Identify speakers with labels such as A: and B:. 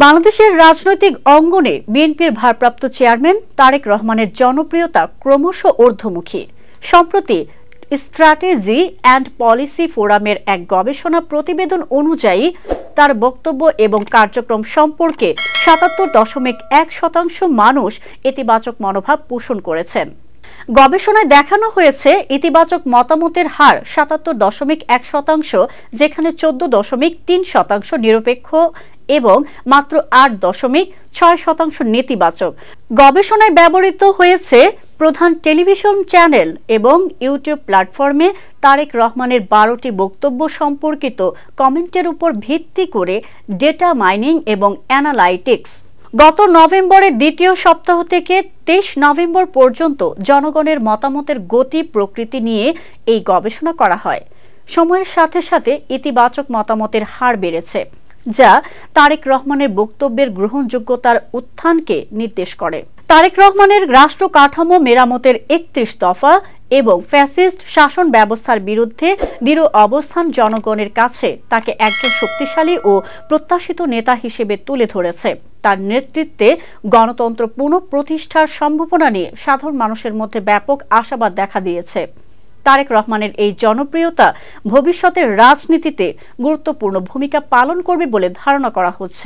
A: বাংলাদেশের রাজনৈতিক অঙ্গনে বিএনপির ভারপ্রাপ্ত চেয়ারম্যান তারেক রহমানের জনপ্রিয়তা ক্রমশ ঊর্ধ্বমুখী। সম্প্রতি স্ট্র্যাটেজি অ্যান্ড পলিসি ফোরামের এক গবেষণা প্রতিবেদন অনুযায়ী তার বক্তব্য এবং কার্যক্রম সম্পর্কে ৭৭.১% মানুষ ইতিবাচক মনোভাব পোষণ করেছেন। গবেষণায় দেখানো হয়েছে ইতিবাচক মতামতের হার ৭৭.১%, যেখানে ১৪.৩% নিরপেক্ষ এবং মাত্র ৮.৬% নেতিবাচক। গবেষণায় ব্যবহৃত হয়েছে প্রধান টেলিভিশন চ্যানেল এবং ইউটিউব প্ল্যাটফর্মে তারেক রহমানের ১২টি বক্তব্য সম্পর্কিত কমেন্টের উপর ভিত্তি করে ডেটা মাইনিং এবং অ্যানালাইটিক্স। গত নভেম্বরের দ্বিতীয় সপ্তাহ থেকে ২৩ নভেম্বর পর্যন্ত জনগণের মতামতের গতি প্রকৃতি নিয়ে এই গবেষণা করা হয়। সময়ের সাথে সাথে ইতিবাচক মতামতের হার বেড়েছে, যা তারেক রহমানের বক্তব্যের গ্রহণযোগ্যতার উত্থানকে নির্দেশ করে। তারেক রহমানের রাষ্ট্র কাঠামো মেরামতের ৩১ দফা এবং ফ্যাসিস্ট শাসন ব্যবস্থার বিরুদ্ধে দৃঢ় অবস্থান জনগণের কাছে তাকে একজন শক্তিশালী ও প্রত্যাশিত নেতা হিসেবে তুলে ধরেছে। তার নেতৃত্বে গণতন্ত্র পুনঃপ্রতিষ্ঠার সম্ভাবনা নিয়ে সাধারণ মানুষের মধ্যে ব্যাপক আশাবাদ দেখা দিয়েছে। তারেক রহমানের এই জনপ্রিয়তা ভবিষ্যতের রাজনীতিতে গুরুত্বপূর্ণ ভূমিকা পালন করবে বলে ধারণা করা হচ্ছে।